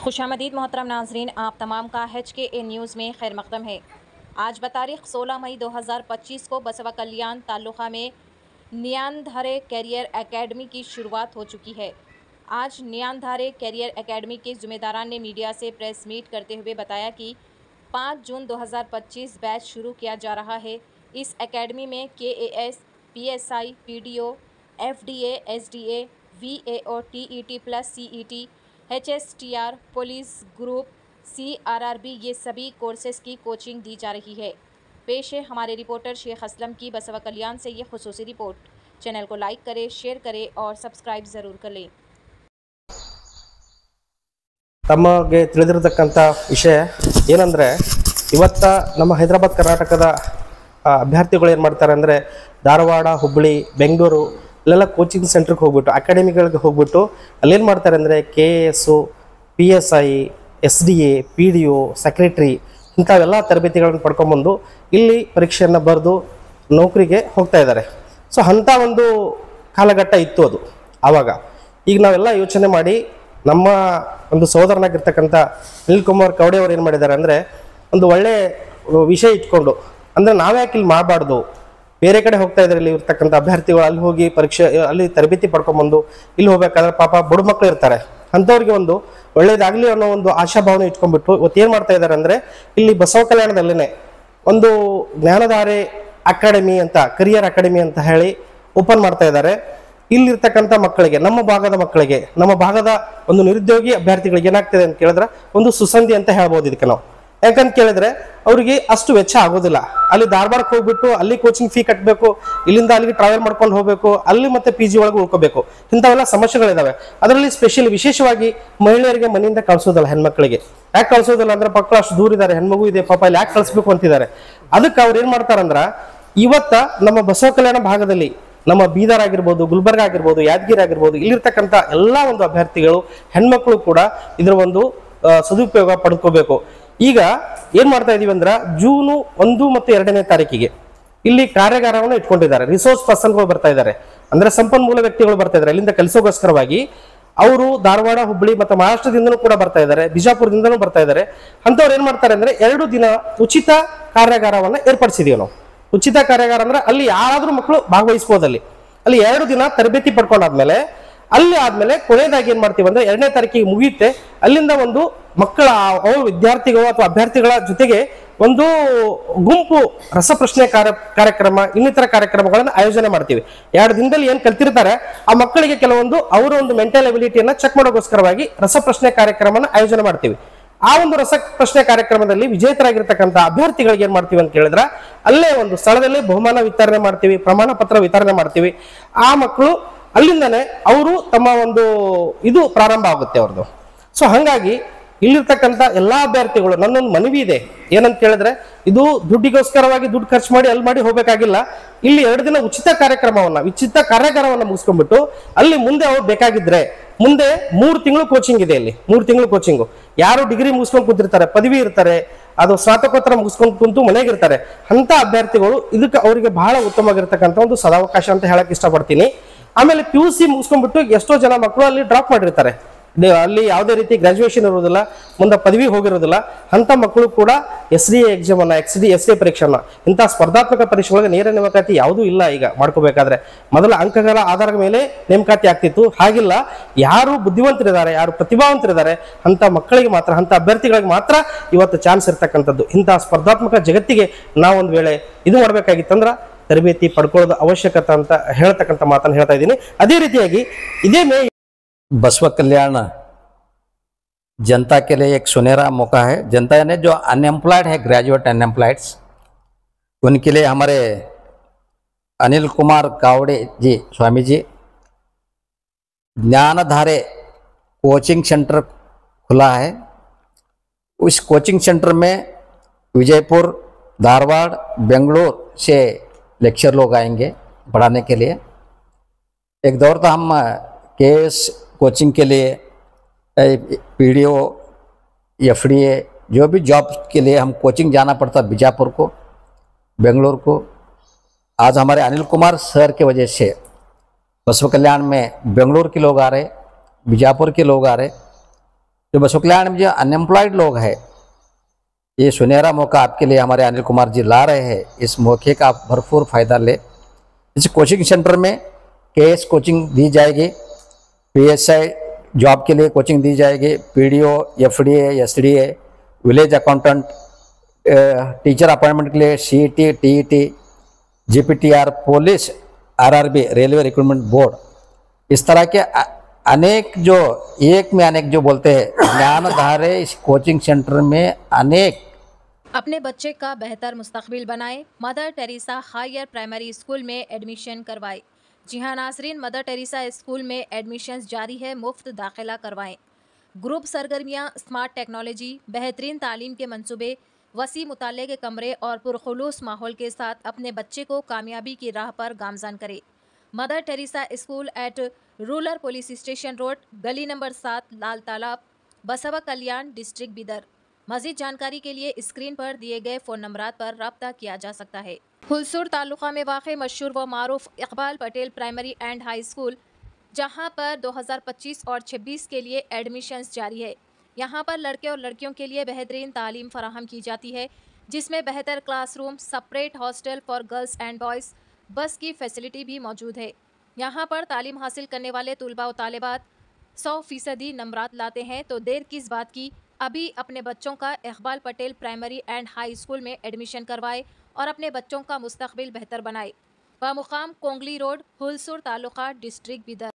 खुशामदीद मोहतरम नाजरीन, आप तमाम का HKA न्यूज़ में खैर मकदम है। आज बतारीख 16 मई 2025 को बसवा कल्याण तालुका में नियांधारे कैरियर एकेडमी की शुरुआत हो चुकी है। आज नियांधारे कैरियर एकेडमी के ज़िम्मेदारान ने मीडिया से प्रेस मीट करते हुए बताया कि 5 जून 2025 बैच शुरू किया जा रहा है। इस एकेडमी में KAS, PSI, PDO, FDA, SDA, VAO, TET plus CET, HSTR, police group, CRRB ये सभी कोर्सेज़ की कोचिंग दी जा रही है। पेश है हमारे रिपोर्टर शेख असलम की बसवा कल्याण से ये खुसूसी रिपोर्ट। चैनल को लाइक करें, शेयर करें और सब्सक्राइब ज़रूर कर लें। ತಮಗೆ ತಿಳಿದಿರತಕ್ಕಂಥ ವಿಷಯ ಏನಂದರೆ, ಇವತ್ತು ನಮ್ಮ ಹೈದರಾಬಾದ್ ಕರ್ನಾಟಕದ ಅಭ್ಯರ್ಥಿಗಳು ಏನು ಮಾಡ್ತಾರೆ ಅಂದರೆ, ಧಾರವಾಡ, ಹುಬ್ಬಳ್ಳಿ, ಬೆಂಗಳೂರು ಇಲ್ಲೆಲ್ಲ ಕೋಚಿಂಗ್ ಸೆಂಟ್ರಿಗೆ ಹೋಗ್ಬಿಟ್ಟು, ಅಕಾಡೆಮಿಗಳಿಗೆ ಹೋಗ್ಬಿಟ್ಟು ಅಲ್ಲೇನು ಮಾಡ್ತಾರೆ ಅಂದರೆ KAS, PSI, SDA, PDO, secretary ಇಂಥವೆಲ್ಲ ತರಬೇತಿಗಳನ್ನು ಪಡ್ಕೊಂಬಂದು ಇಲ್ಲಿ ಪರೀಕ್ಷೆಯನ್ನು ಬರೆದು ನೌಕರಿಗೆ ಹೋಗ್ತಾ ಇದ್ದಾರೆ. ಸೊ ಅಂಥ ಒಂದು ಕಾಲಘಟ್ಟ ಇತ್ತು ಅದು ಆವಾಗ. ಈಗ ನಾವೆಲ್ಲ ಯೋಚನೆ ಮಾಡಿ ನಮ್ಮ ಒಂದು ಸಹೋದರನಾಗಿರ್ತಕ್ಕಂಥ ಅನಿಲ್ ಕುಮಾರ್ ಕವಡೆ ಅವರು ಏನು ಮಾಡಿದ್ದಾರೆ ಅಂದರೆ, ಒಂದು ಒಳ್ಳೆ ವಿಷಯ ಇಟ್ಕೊಂಡು, ಅಂದರೆ ನಾವ್ಯಾಕೆ ಇಲ್ಲಿ ಮಾಡಬಾರ್ದು, ಬೇರೆ ಕಡೆ ಹೋಗ್ತಾ ಇದ್ದಾರೆ ಇಲ್ಲಿ ಇರ್ತಕ್ಕಂಥ ಅಭ್ಯರ್ಥಿಗಳು, ಅಲ್ಲಿ ಹೋಗಿ ಪರೀಕ್ಷೆ ಅಲ್ಲಿ ತರಬೇತಿ ಪಡ್ಕೊಂಬಂದು ಇಲ್ಲಿ ಹೋಗ್ಬೇಕಾದ್ರೆ ಪಾಪ ಬಡ ಮಕ್ಕಳು ಇರ್ತಾರೆ, ಅಂಥವ್ರಿಗೆ ಒಂದು ಒಳ್ಳೇದಾಗಲಿ ಅನ್ನೋ ಒಂದು ಆಶಾಭಾವನೆ ಇಟ್ಕೊಂಡ್ಬಿಟ್ಟು ಇವತ್ತು ಏನು ಮಾಡ್ತಾ ಇದ್ದಾರೆ ಅಂದರೆ, ಇಲ್ಲಿ ಬಸವ ಕಲ್ಯಾಣದಲ್ಲೇ ಒಂದು ಜ್ಞಾನಧಾರೆ ಅಕಾಡೆಮಿ ಅಂತ, ಕರಿಯರ್ ಅಕಾಡೆಮಿ ಅಂತ ಹೇಳಿ ಓಪನ್ ಮಾಡ್ತಾ ಇದ್ದಾರೆ. ಇಲ್ಲಿರ್ತಕ್ಕಂಥ ಮಕ್ಕಳಿಗೆ, ನಮ್ಮ ಭಾಗದ ಮಕ್ಕಳಿಗೆ, ನಮ್ಮ ಭಾಗದ ಒಂದು ನಿರುದ್ಯೋಗಿ ಅಭ್ಯರ್ಥಿಗಳಿಗೆ ಏನಾಗ್ತದೆ ಅಂತ ಕೇಳಿದ್ರೆ ಒಂದು ಸುಸಂಧಿ ಅಂತ ಹೇಳ್ಬೋದು ಇದಕ್ಕೆ ನಾವು. ಯಾಕಂತ ಕೇಳಿದ್ರೆ ಅವರಿಗೆ ಅಷ್ಟು ವೆಚ್ಚ ಆಗೋದಿಲ್ಲ. ಅಲ್ಲಿ ಧಾರವಾಡಕ್ಕೆ ಹೋಗ್ಬಿಟ್ಟು ಅಲ್ಲಿ ಕೋಚಿಂಗ್ ಫೀ ಕಟ್ಟಬೇಕು, ಇಲ್ಲಿಂದ ಅಲ್ಲಿಗೆ ಟ್ರಾವೆಲ್ ಮಾಡ್ಕೊಂಡು ಹೋಗಬೇಕು, ಅಲ್ಲಿ ಮತ್ತೆ PG ಒಳಗೆ ಉಳ್ಕೋಬೇಕು, ಇಂಥವೆಲ್ಲ ಸಮಸ್ಯೆಗಳಿದಾವೆ. ಅದರಲ್ಲಿ ವಿಶೇಷವಾಗಿ ಮಹಿಳೆಯರಿಗೆ ಮನೆಯಿಂದ ಕಳ್ಸೋದಲ್ಲ, ಹೆಣ್ಮಕ್ಳಿಗೆ ಯಾಕೆ ಕಳ್ಸೋದಿಲ್ಲ ಅಂದ್ರೆ ಮಕ್ಕಳು ಅಷ್ಟು ದೂರ ಇದ್ದಾರೆ, ಹೆಣ್ಮಗು ಇದೆ ಪಾಪ, ಇಲ್ಲಿ ಯಾಕೆ ಕಳಿಸ್ಬೇಕು ಅಂತಿದ್ದಾರೆ. ಅದಕ್ಕೆ ಅವ್ರು ಏನ್ ಮಾಡ್ತಾರಂದ್ರ, ಇವತ್ತ ನಮ್ಮ ಬಸವ ಕಲ್ಯಾಣ ಭಾಗದಲ್ಲಿ ನಮ್ಮ ಬೀದರ್ ಆಗಿರ್ಬೋದು, ಗುಲ್ಬರ್ಗ ಆಗಿರ್ಬೋದು, ಯಾದಗಿರಿ ಆಗಿರ್ಬೋದು, ಇಲ್ಲಿರ್ತಕ್ಕಂಥ ಎಲ್ಲ ಒಂದು ಅಭ್ಯರ್ಥಿಗಳು ಹೆಣ್ಮಕ್ಳು ಕೂಡ ಇದರ ಒಂದು ಸದುಪಯೋಗ ಪಡ್ಕೋಬೇಕು. ಈಗ ಏನ್ ಮಾಡ್ತಾ ಇದೀವಿ ಅಂದ್ರ, ಜೂನ್ 1 ಮತ್ತು 2ನೇ ತಾರೀಕಿಗೆ ಇಲ್ಲಿ ಕಾರ್ಯಾಗಾರವನ್ನು ಇಟ್ಕೊಂಡಿದ್ದಾರೆ. ರಿಸೋರ್ಸ್ ಪರ್ಸನ್ಗಳು ಬರ್ತಾ ಇದ್ದಾರೆ, ಅಂದ್ರೆ ಸಂಪನ್ಮೂಲ ವ್ಯಕ್ತಿಗಳು ಬರ್ತಾ ಇದ್ದಾರೆ ಇಲ್ಲಿಂದ ಕಲಿಸೋಗೋಸ್ಕರವಾಗಿ. ಅವರು ಧಾರವಾಡ, ಹುಬ್ಬಳ್ಳಿ ಮತ್ತು ಮಹಾರಾಷ್ಟ್ರದಿಂದನೂ ಕೂಡ ಬರ್ತಾ ಇದ್ದಾರೆ, ಬಿಜಾಪುರದಿಂದನೂ ಬರ್ತಾ ಇದ್ದಾರೆ. ಅಂತವ್ರು ಏನ್ ಮಾಡ್ತಾರೆ ಅಂದ್ರೆ, 2 ದಿನ ಉಚಿತ ಕಾರ್ಯಾಗಾರವನ್ನ ಏರ್ಪಡಿಸಿದೀವಿ ನಾವು. ಉಚಿತ ಕಾರ್ಯಾಗಾರ ಅಂದ್ರೆ ಅಲ್ಲಿ ಯಾರಾದ್ರೂ ಮಕ್ಕಳು ಭಾಗವಹಿಸಬಹುದು. ಅಲ್ಲಿ 2 ದಿನ ತರಬೇತಿ ಪಡ್ಕೊಂಡಾದ್ಮೇಲೆ ಆದ್ಮೇಲೆ ಕೊನೆಯದಾಗಿ ಏನ್ ಮಾಡ್ತೀವಿ ಅಂದ್ರೆ, 2ನೇ ತಾರೀಕಿಗೆ ಮುಗಿಯುತ್ತೆ. ಅಲ್ಲಿಂದ ಒಂದು ಮಕ್ಕಳ ವಿದ್ಯಾರ್ಥಿಗಳು ಅಥವಾ ಅಭ್ಯರ್ಥಿಗಳ ಜೊತೆಗೆ ಒಂದು ಗುಂಪು ರಸಪ್ರಶ್ನೆ ಕಾರ್ಯಕ್ರಮ, ಇನ್ನಿತರ ಕಾರ್ಯಕ್ರಮಗಳನ್ನು ಆಯೋಜನೆ ಮಾಡ್ತೀವಿ. 2 ದಿನದಲ್ಲಿ ಏನ್ ಕಲ್ತಿರ್ತಾರೆ ಆ ಮಕ್ಕಳಿಗೆ ಕೆಲವೊಂದು ಅವರ ಒಂದು ಮೆಂಟಲ್ ಎಬಿಲಿಟಿಯನ್ನ ಚೆಕ್ ಮಾಡೋಗೋಸ್ಕರವಾಗಿ ರಸಪ್ರಶ್ನೆ ಕಾರ್ಯಕ್ರಮನ ಆಯೋಜನೆ ಮಾಡ್ತೀವಿ. ಆ ಒಂದು ರಸಪ್ರಶ್ನೆ ಕಾರ್ಯಕ್ರಮದಲ್ಲಿ ವಿಜೇತರಾಗಿರ್ತಕ್ಕಂಥ ಅಭ್ಯರ್ಥಿಗಳಿಗೆ ಏನ್ ಮಾಡ್ತೀವಿ ಅಂತ ಕೇಳಿದ್ರೆ, ಅಲ್ಲೇ ಒಂದು ಸ್ಥಳದಲ್ಲಿ ಬಹುಮಾನ ವಿತರಣೆ ಮಾಡ್ತೀವಿ, ಪ್ರಮಾಣ ಪತ್ರ ವಿತರಣೆ ಮಾಡ್ತೀವಿ. ಆ ಮಕ್ಕಳು ಅಲ್ಲಿಂದನೇ ಅವರು ತಮ್ಮ ಒಂದು ಇದು ಪ್ರಾರಂಭ ಆಗುತ್ತೆ ಅವ್ರದ್ದು. ಸೊ ಹಾಗಾಗಿ ಇಲ್ಲಿರ್ತಕ್ಕಂಥ ಎಲ್ಲಾ ಅಭ್ಯರ್ಥಿಗಳು, ನನ್ನೊಂದು ಮನವಿ ಇದೆ ಏನಂತ ಕೇಳಿದ್ರೆ, ಇದು ದುಡ್ಡಿಗೋಸ್ಕರವಾಗಿ ದುಡ್ಡು ಖರ್ಚು ಮಾಡಿ ಅಲ್ಲಿ ಮಾಡಿ ಹೋಗ್ಬೇಕಾಗಿಲ್ಲ. ಇಲ್ಲಿ 2 ದಿನ ಉಚಿತ ಕಾರ್ಯಾಗಾರವನ್ನ ಮುಗಿಸ್ಕೊಂಡ್ಬಿಟ್ಟು ಅಲ್ಲಿ ಮುಂದೆ ಅವ್ರು ಬೇಕಾಗಿದ್ರೆ ಮುಂದೆ 3 ತಿಂಗಳು ಕೋಚಿಂಗ್ ಇದೆ. ಇಲ್ಲಿ 3 ತಿಂಗಳು ಕೋಚಿಂಗು. ಯಾರು ಡಿಗ್ರಿ ಮುಗಿಸ್ಕೊಂಡು ಕೂತಿರ್ತಾರೆ, ಪದವಿ ಇರ್ತಾರೆ, ಅದು ಸ್ನಾತಕೋತ್ತರ ಮುಗಿಸ್ಕೊಂಡು ಕುಂತು ಮನೆಗಿರ್ತಾರೆ, ಅಂತ ಅಭ್ಯರ್ಥಿಗಳು ಇದಕ್ಕೆ ಅವರಿಗೆ ಬಹಳ ಉತ್ತಮವಾಗಿರ್ತಕ್ಕಂಥ ಒಂದು ಸದಾವಕಾಶ ಅಂತ ಹೇಳಕ್ ಇಷ್ಟಪಡ್ತೀನಿ. ಆಮೇಲೆ PUC ಮುಗಿಸ್ಕೊಂಡ್ಬಿಟ್ಟು ಎಷ್ಟೋ ಜನ ಮಕ್ಕಳು ಅಲ್ಲಿ ಡ್ರಾಪ್ ಮಾಡಿರ್ತಾರೆ, ಅಲ್ಲಿ ಯಾವುದೇ ರೀತಿ ಗ್ರಾಜುಯೇಷನ್ ಇರೋದಿಲ್ಲ, ಮುಂದೆ ಪದವಿ ಹೋಗಿರೋದಿಲ್ಲ. ಅಂತ ಮಕ್ಕಳು ಕೂಡ SDA ಎಕ್ಸಾಮ್ ಅನ್ನ, SDA ಪರೀಕ್ಷೆನ, ಇಂತಹ ಸ್ಪರ್ಧಾತ್ಮಕ ಪರೀಕ್ಷೆಗಳಿಗೆ ನೇರ ನೇಮಕಾತಿ ಯಾವುದೂ ಇಲ್ಲ. ಈಗ ಮಾಡ್ಕೋಬೇಕಾದ್ರೆ ಮೊದಲ ಅಂಕಗಳ ಆಧಾರದ ಮೇಲೆ ನೇಮಕಾತಿ ಆಗ್ತಿತ್ತು, ಹಾಗಿಲ್ಲ. ಯಾರು ಬುದ್ಧಿವಂತರಿದ್ದಾರೆ, ಯಾರು ಪ್ರತಿಭಾವಂತರಿದ್ದಾರೆ ಅಂತ ಮಕ್ಕಳಿಗೆ ಮಾತ್ರ, ಅಂತ ಅಭ್ಯರ್ಥಿಗಳಿಗೆ ಮಾತ್ರ ಇವತ್ತು ಚಾನ್ಸ್ ಇರ್ತಕ್ಕಂಥದ್ದು. ಇಂತಹ ಸ್ಪರ್ಧಾತ್ಮಕ ಜಗತ್ತಿಗೆ ನಾವೊಂದು ವೇಳೆ ಇದು ಮಾಡ್ಬೇಕಾಗಿತ್ತಂದ್ರ ತರಬೇತಿ ಪಡ್ಕೊಳ್ಳೋದು ಅವಶ್ಯಕತೆ ಅಂತ ಹೇಳ್ತಕ್ಕಂಥ ಮಾತನ್ನು ಹೇಳ್ತಾ ಇದ್ದೀನಿ. ಅದೇ ರೀತಿಯಾಗಿ ಇದೇ ಮೇ बसवा कल्याण जनता के लिए एक सुनहरा मौका है. जनता ने जो अनएम्प्लॉयड है, ग्रेजुएट अनएम्प्लॉयड्स, उनके लिए हमारे अनिल कुमार कावड़े जी, स्वामी जी, ज्ञानधारे कोचिंग सेंटर खुला है. उस कोचिंग सेंटर में विजयपुर, धारवाड़, बेंगलोर से लेक्चर लोग आएंगे पढ़ाने के लिए. एक दौर तो हम KAS कोचिंग के लिए, PDO, FDA, जो भी जॉब के लिए हम कोचिंग जाना पड़ता बीजापुर को, बेंगलोर को. आज हमारे अनिल कुमार सर के वजह से बसवा कल्याण में बेंगलोर के लोग आ रहे, बीजापुर के लोग आ रहे, जो बसवा कल्याण में जो अनएम्प्लॉयड लोग हैं, ये सुनहरा मौका आपके लिए हमारे अनिल कुमार जी ला रहे हैं। इस मौके का आप भरपूर फायदा ले। इस कोचिंग सेंटर में केएस कोचिंग दी जाएगी, पीएसआई जॉब के लिए कोचिंग दी जाएगी, PDO, FDA, SDA, village accountant, teacher appointment के लिए CET, TET, GPTR, police, RRB, railway recruitment board, इस तरह के अनेक जो एक में अनेक जो बोलते हैं ज्ञानधारे इस कोचिंग सेंटर में अनेक। अपने बच्चे का बेहतर मुस्तकबिल बनाएं, Mother Teresa higher primary school में एडमिशन करवाएं। जी हाँ नाजरीन, मदर टेरेसा स्कूल में एडमिशन्स जारी है, मुफ्त दाखिला करवाएं। ग्रुप सरगर्मियाँ, स्मार्ट टेक्नोलॉजी, बेहतरीन तालीम के मंसूबे, वसी मुताले के कमरे और पुरखुलूस माहौल के साथ अपने बच्चे को कामयाबी की राह पर गामज़न करें। Mother Teresa school eight rural police station road, गली नंबर 7, लाल तालाब, बसवा कल्याण, डिस्ट्रिक्ट बिदर। मज़ीद जानकारी के लिए स्क्रीन पर दिए गए फ़ोन नंबरात पर रब्ता किया जा सकता है। हुलसूर तालुका में वाक़ मशहूर व मारूफ Iqbal Patel primary and high school, जहां पर 2025 और 26 के लिए एडमिशन्स जारी है। यहां पर लड़के और लड़कियों के लिए बेहतरीन तालीम फराहम की जाती है, जिसमें बेहतर classroom, separate hostel for girls and boys, बस की फैसिलिटी भी मौजूद है। यहाँ पर तालीम हासिल करने वाले तुलबा व तालिबात 100% नंबरात लाते हैं, तो देर किस बात की, अभी अपने बच्चों का Iqbal Patel primary and high school में एडमिशन करवाए और अपने बच्चों का मुस्तकबिल बेहतर बनाए। वह मुकाम कोंगली रोड, हुलसूर तालुका, डिस्ट्रिक्ट बिदर।